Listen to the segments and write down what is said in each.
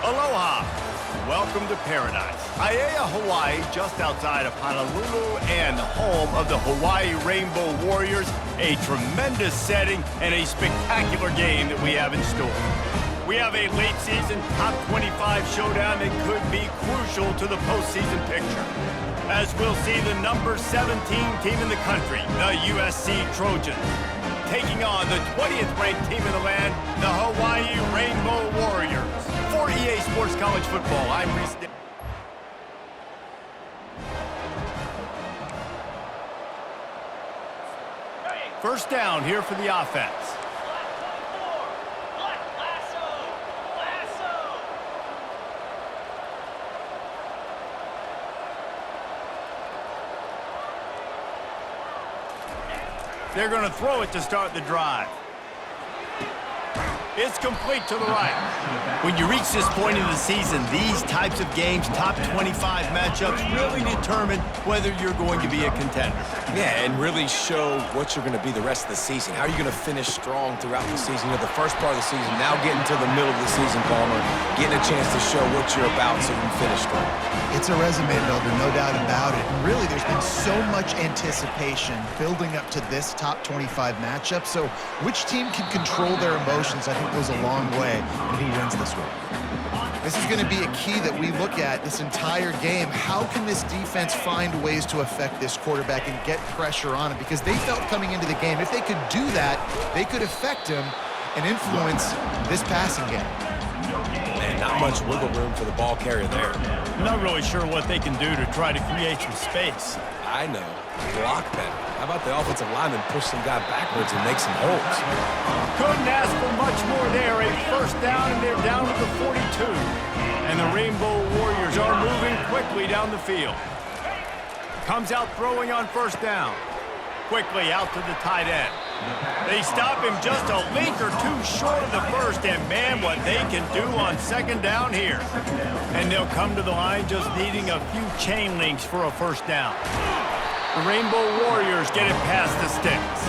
Aloha. Welcome to paradise. Hawai'i, Hawaii, just outside of Honolulu and home of the Hawaii Rainbow Warriors. A tremendous setting and a spectacular game that we have in store. We have a late season top 25 showdown that could be crucial to the postseason picture. As we'll see the number 17 team in the country, the USC Trojans, taking on the 20th ranked team in the land, the Hawaii Rainbow Warriors. For EA Sports College Football, I'm Reese. First down here for the offense. They're going to throw it to start the drive. It's complete to the right. When you reach this point in the season, these types of games, top 25 matchups, really determine whether you're going to be a contender. Yeah, and really show what you're going to be the rest of the season. How are you going to finish strong throughout the season? You know, the first part of the season, now getting to the middle of the season, Palmer, getting a chance to show what you're about so you can finish strong. It's a resume builder, no doubt about it. And really, there's been so much anticipation building up to this top 25 matchup. So which team can control their emotions, I think, goes a long way in who wins this one. This is going to be a key that we look at this entire game. How can this defense find ways to affect this quarterback and get pressure on him? Because they felt coming into the game, if they could do that, they could affect him and influence this passing game. Man, not much wiggle room for the ball carrier there. I'm not really sure what they can do to try to create some space. I know. Block better. How about the offensive lineman push some guy backwards and make some holes? Couldn't ask for much more there. A first down, and they're down to the 42. And the Rainbow Warriors are moving quickly down the field. Comes out throwing on first down. Quickly out to the tight end. They stop him just a link or two short of the first, and man, what they can do on second down here. And they'll come to the line just needing a few chain links for a first down. The Rainbow Warriors get it past the sticks.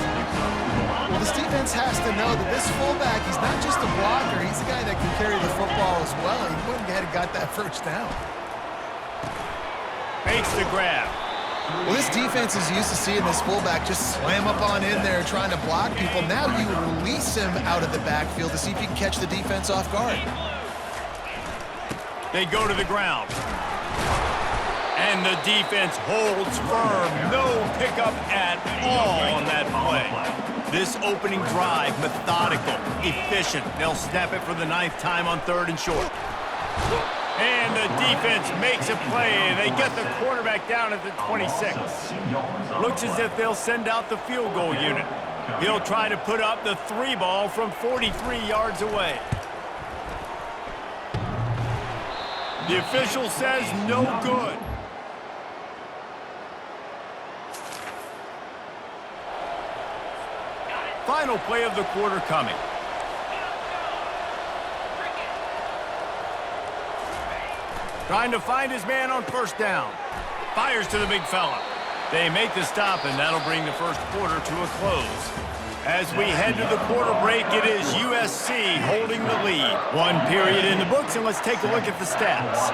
Well, this defense has to know that this fullback, he's not just a blocker, he's the guy that can carry the football as well. He went ahead and got that first down. Makes the grab. Well, this defense is used to seeing this fullback just slam up on in there trying to block people. Now you release him out of the backfield to see if you can catch the defense off guard. They go to the ground. And the defense holds firm. No pickup at all on that play. This opening drive, methodical, efficient. They'll snap it for the 9th time on 3rd and short. And the defense makes a play. They get the quarterback down at the 26. Looks as if they'll send out the field goal unit. He'll try to put up the 3 ball from 43 yards away. The official says no good. Final play of the quarter coming. Trying to find his man on first down. Fires to the big fella. They make the stop, and that'll bring the first quarter to a close. As we head to the quarter break, it is USC holding the lead. 1 period in the books, and let's take a look at the stats.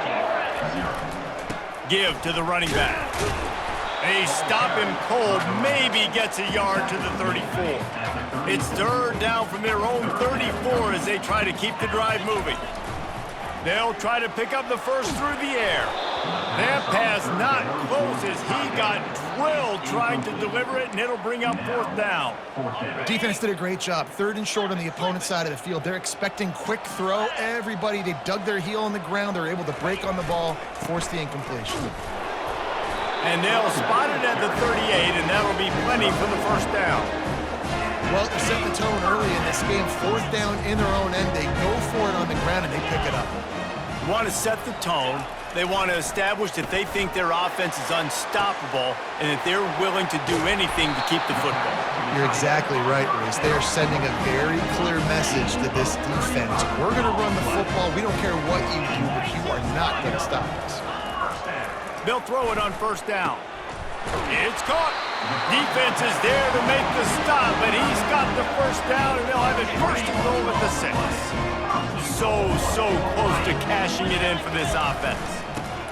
Give to the running back. They stop him cold, maybe gets a yard to the 34. It's 3rd down from their own 34 as they try to keep the drive moving. They'll try to pick up the first through the air. That pass not close as he got drilled trying to deliver it, and it'll bring up 4th down. Defense did a great job. 3rd and short on the opponent's side of the field. They're expecting quick throw. Everybody, they dug their heel on the ground. They're able to break on the ball, force the incompletion. And they'll spot it at the 38, and that'll be plenty for the first down. Well, to set the tone early in this game, 4th down in their own end. They go for it on the ground, and they pick it up. You want to set the tone. They want to establish that they think their offense is unstoppable and that they're willing to do anything to keep the football. You're exactly right, Reese. They are sending a very clear message to this defense. We're going to run the football. We don't care what you do, but you are not going to stop us. They'll throw it on first down. It's caught. Defense is there to make the stop, but he's got the first down, and they'll have it first and goal at the 6. so close to cashing it in for this offense.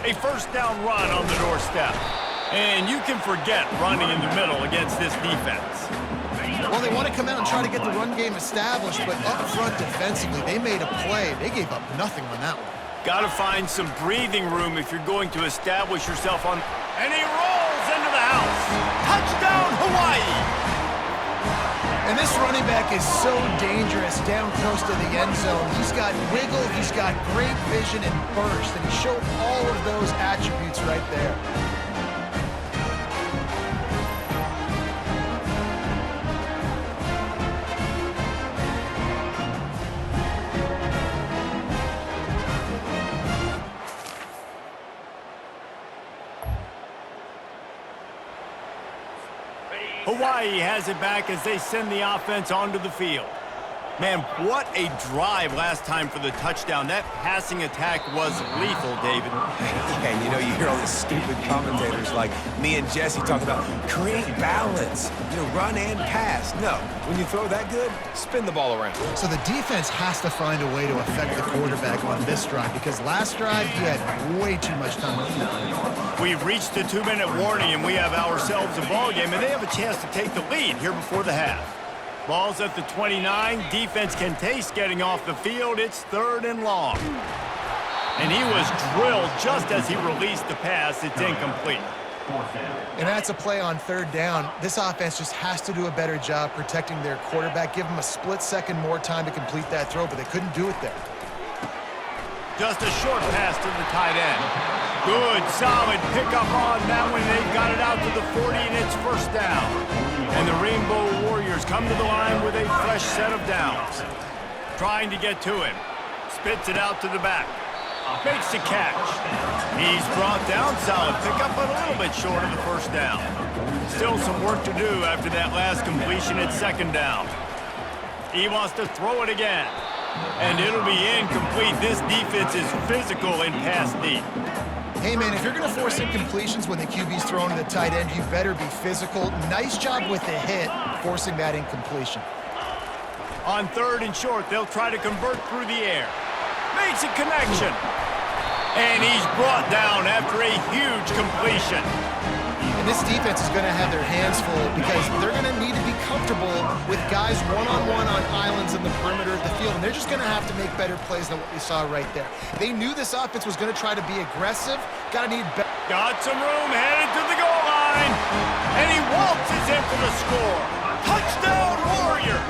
A first down run on the doorstep. And you can forget running in the middle against this defense. Well, they want to come out and try to get the run game established, but up front defensively, they made a play. They gave up nothing on that one. Got to find some breathing room if you're going to establish yourself on... And he rolls into the house. Touchdown, Hawaii! And this running back is so dangerous down close to the end zone. He's got wiggle, he's got great vision and burst, and he showed all of those attributes right there. Hawaii has it back as they send the offense onto the field. Man, what a drive last time for the touchdown. That passing attack was lethal, David. Yeah, you know, you hear all these stupid commentators like me and Jesse talking about create balance, run and pass. No, when you throw that good, spin the ball around. So the defense has to find a way to affect the quarterback on this drive, because last drive he had way too much time. We've reached the 2-minute warning, and we have ourselves a ball game, and they have a chance to take the lead here before the half. Ball's at the 29. Defense can taste getting off the field. It's 3rd and long. And he was drilled just as he released the pass. It's incomplete. And that's a play on 3rd down. This offense just has to do a better job protecting their quarterback. Give him a split second more time to complete that throw, but they couldn't do it there. Just a short pass to the tight end. Good, solid pickup on that one. They've got it out to the 40, and it's 1st down. And the Rainbow Warriors come to the line with a fresh set of downs. Trying to get to him. Spits it out to the back. Makes the catch. He's brought down, solid pickup, but a little bit short of the 1st down. Still some work to do after that last completion at 2nd down. He wants to throw it again. And it'll be incomplete. This defense is physical in pass deep. Hey, man, if you're going to force incompletions when the QB's throwing to the tight end, you better be physical. Nice job with the hit, forcing that incompletion. On 3rd and short, they'll try to convert through the air. Makes a connection. And he's brought down after a huge completion. And this defense is going to have their hands full because they're going to need to be comfortable with guys one-on-one on islands in the perimeter of the field. And they're just going to have to make better plays than what we saw right there. They knew this offense was going to try to be aggressive. Got some room, headed to the goal line. And he waltzes in for the score. Touchdown, Warriors!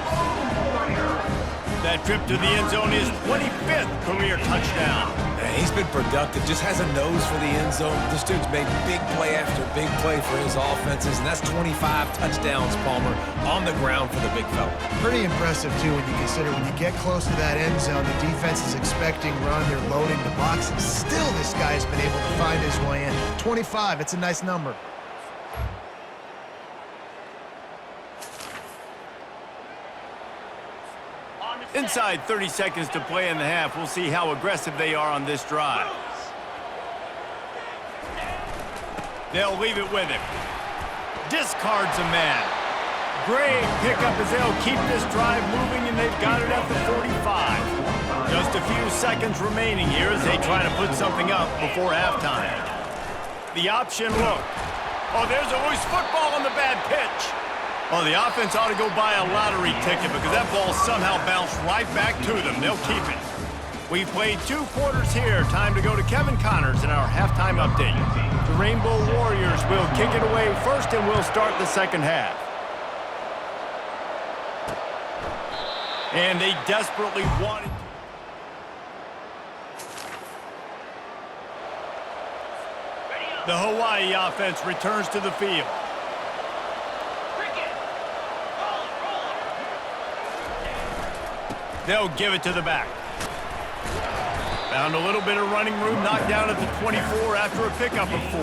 That trip to the end zone is 25th career touchdown. Man, he's been productive, just has a nose for the end zone. This dude's made big play after big play for his offenses, and that's 25 touchdowns, Palmer, on the ground for the big fella. Pretty impressive, too, when you consider when you get close to that end zone, the defense is expecting run, they're loading the box, and still this guy's been able to find his way in. 25, it's a nice number. Inside 30 seconds to play in the half. We'll see how aggressive they are on this drive. They'll leave it with him. Discards a man. Great pickup as they'll keep this drive moving, and they've got it at the 45. Just a few seconds remaining here as they try to put something up before halftime. The option look. Oh, there's a loose football on the bad pitch. Well, the offense ought to go buy a lottery ticket because that ball somehow bounced right back to them. They'll keep it. We've played 2 quarters here. Time to go to Kevin Connors in our halftime update. The Rainbow Warriors will kick it away first, and we'll start the second half. And they desperately wanted... The Hawaii offense returns to the field. They'll give it to the back. Found a little bit of running room, knocked down at the 24 after a pickup of 4.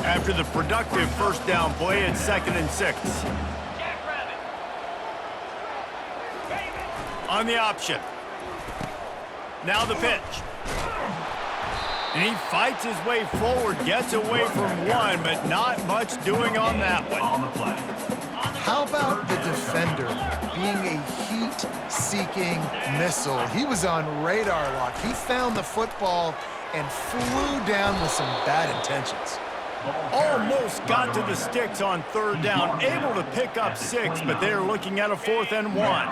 After the productive 1st down play at 2nd and 6. On the option. Now the pitch. And he fights his way forward, gets away from one, but not much doing on that one. How about the defender being a heat-seeking missile? He was on radar lock. He found the football and flew down with some bad intentions. Almost got to the sticks on third down, able to pick up 6, but they're looking at a 4th and 1.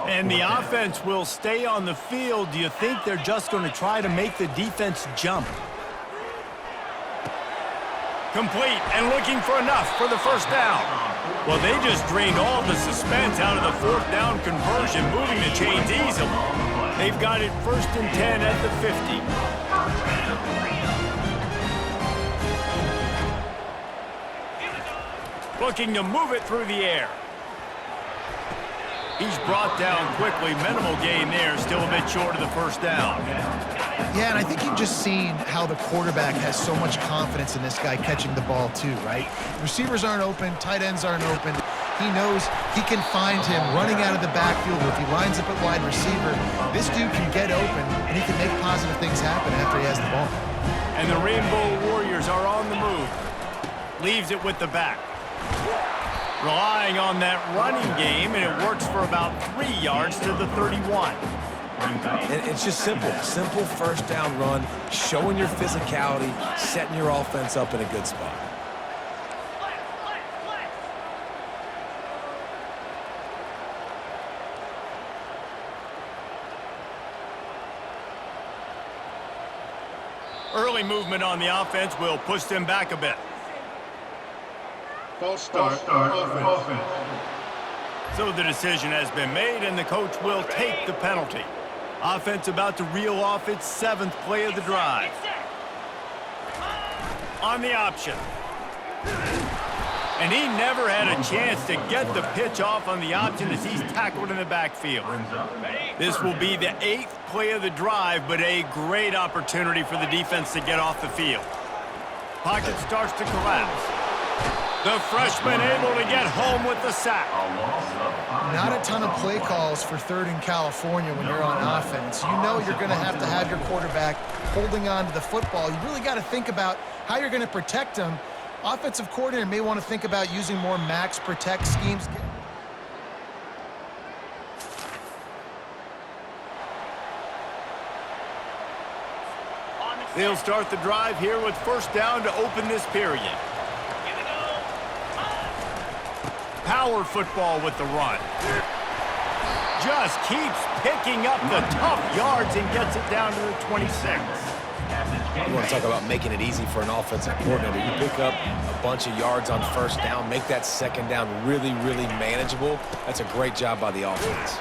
And the offense will stay on the field. Do you think they're just going to try to make the defense jump? Complete and looking for enough for the first down. Well, they just drained all the suspense out of the 4th down conversion, moving the chains easily. They've got it 1st and 10 at the 50. Looking to move it through the air. He's brought down quickly. Minimal gain there. Still a bit short of the first down. Yeah, and I think you've just seen how the quarterback has so much confidence in this guy catching the ball too, right? Receivers aren't open. Tight ends aren't open. He knows he can find him running out of the backfield, or if he lines up at wide receiver, this dude can get open, and he can make positive things happen after he has the ball. And the Rainbow Warriors are on the move. Leaves it with the back. Relying on that running game, and it works for about 3 yards to the 31. And it's just simple. Simple first down run, showing your physicality, setting your offense up in a good spot. Early movement on the offense will push them back a bit. False start offense. So the decision has been made, and the coach will take the penalty. Offense about to reel off its 7th play of the drive. On the option. And he never had a chance to get the pitch off on the option as he's tackled in the backfield. This will be the 8th play of the drive, but a great opportunity for the defense to get off the field. Pocket starts to collapse. The freshman able to get home with the sack. Not a ton of play calls for 3rd in California when you're on offense. You know you're going to have your quarterback holding on to the football. You really got to think about how you're going to protect him. Offensive coordinator may want to think about using more max protect schemes. They'll start the drive here with first down to open this period. Power football with the run. Just keeps picking up the tough yards and gets it down to the 26. You want to talk about making it easy for an offensive coordinator. You pick up a bunch of yards on first down, make that second down really, really manageable. That's a great job by the offense.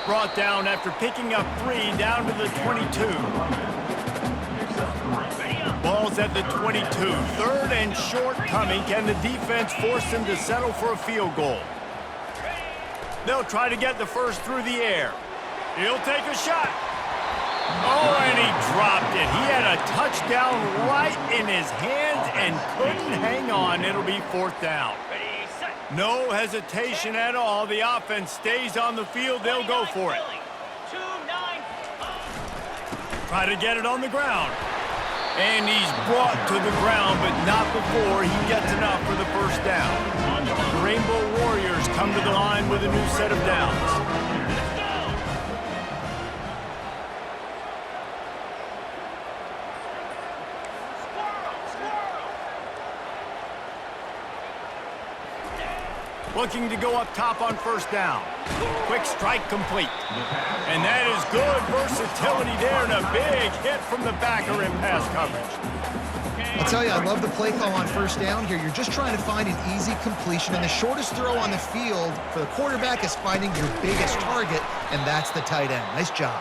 Brought down after picking up 3 down to the 22. Ball's at the 22. 3rd and short coming. Can the defense force them to settle for a field goal? They'll try to get the first through the air. He'll take a shot. Oh, and he dropped it. He had a touchdown right in his hands and couldn't hang on. It'll be 4th down. No hesitation at all. The offense stays on the field. They'll go for it. Try to get it on the ground. And he's brought to the ground, but not before he gets enough for the first down. The Rainbow Warriors come to the line with a new set of downs. Looking to go up top on first down. Quick strike complete. And that is good versatility there, and a big hit from the backer in pass coverage. I'll tell you, I love the play call on first down here. You're just trying to find an easy completion, and the shortest throw on the field for the quarterback is finding your biggest target, and that's the tight end. Nice job.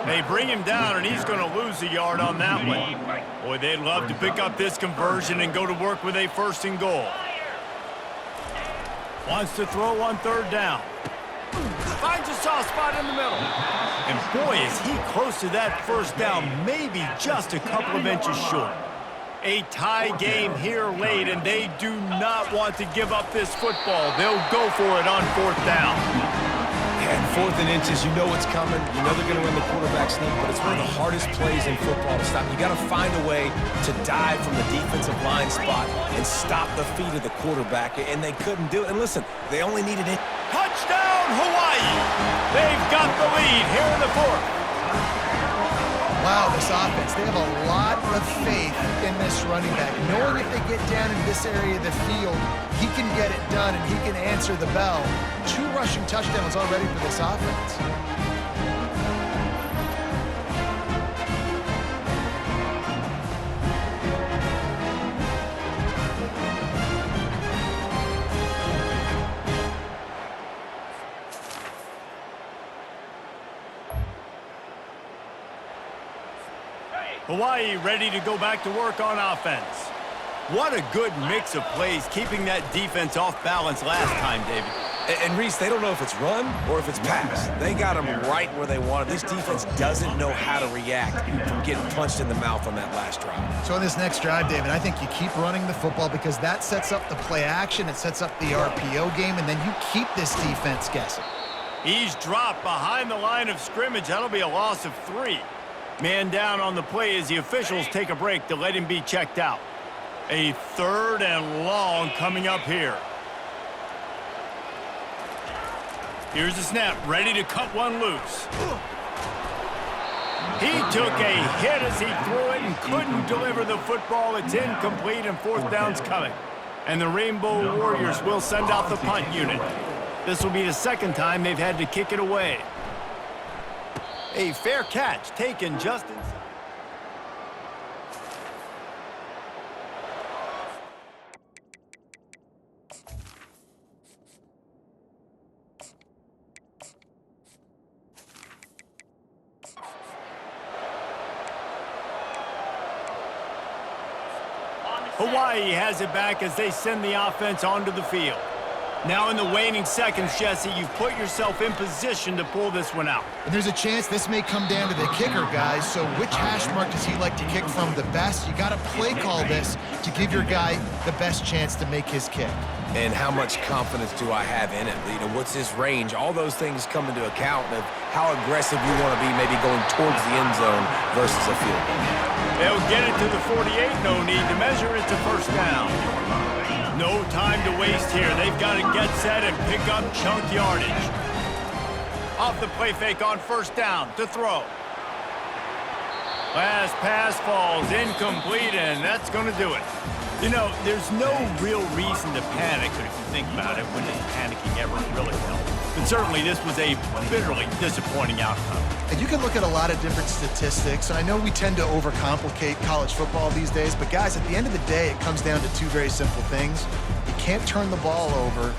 They bring him down, and he's going to lose a yard on that one. Boy, they'd love to pick up this conversion and go to work with a 1st and goal. Wants to throw on 3rd down. Finds a soft spot in the middle. And boy, is he close to that first down, maybe just a couple of inches short. A tie game here late, and they do not want to give up this football. They'll go for it on 4th down. And 4th and inches, you know what's coming. You know they're going to run the quarterback sneak, but it's one of the hardest plays in football to stop. You got to find a way to dive from the defensive line spot and stop the feet of the quarterback, and they couldn't do it. And listen, they only needed it. Touchdown, Hawaii! They've got the lead here in the 4th. Wow, this offense, they have a lot of faith in this running back. Knowing if they get down in this area of the field, he can get it done and he can answer the bell. 2 rushing touchdowns already for this offense. Hawaii ready to go back to work on offense. What a good mix of plays, keeping that defense off balance last time, David. And Reese, they don't know if it's run or if it's pass. They got them right where they want it. This defense doesn't know how to react from getting punched in the mouth on that last drive. So in this next drive, David, I think you keep running the football because that sets up the play action, it sets up the RPO game, and then you keep this defense guessing. He's dropped behind the line of scrimmage. That'll be a loss of 3. Man down on the play as the officials take a break to let him be checked out. A 3rd and long coming up here. Here's the snap, ready to cut one loose. He took a hit as he threw it and couldn't deliver the football. It's incomplete and 4th down's coming. And the Rainbow Warriors will send out the punt unit. This will be the 2nd time they've had to kick it away. A fair catch taken just inside. Hawaii has it back as they send the offense onto the field. Now in the waning seconds, Jesse, you've put yourself in position to pull this one out. And there's a chance this may come down to the kicker, guys. So which hash mark does he like to kick from the best? You got to play call this to give your guy the best chance to make his kick. And how much confidence do I have in it? You know, what's his range? All those things come into account of how aggressive you want to be maybe going towards the end zone versus a field goal. They'll get it to the 48. No need to measure it to 1st down. No time to waste here. They've got to get set and pick up chunk yardage. Off the play fake on 1st down to throw. Last pass falls incomplete, and that's going to do it. You know, there's no real reason to panic, but if you think about it, when does panicking ever really help? But certainly this was a bitterly disappointing outcome. And you can look at a lot of different statistics, and I know we tend to overcomplicate college football these days, but guys, at the end of the day, it comes down to 2 very simple things. You can't turn the ball over,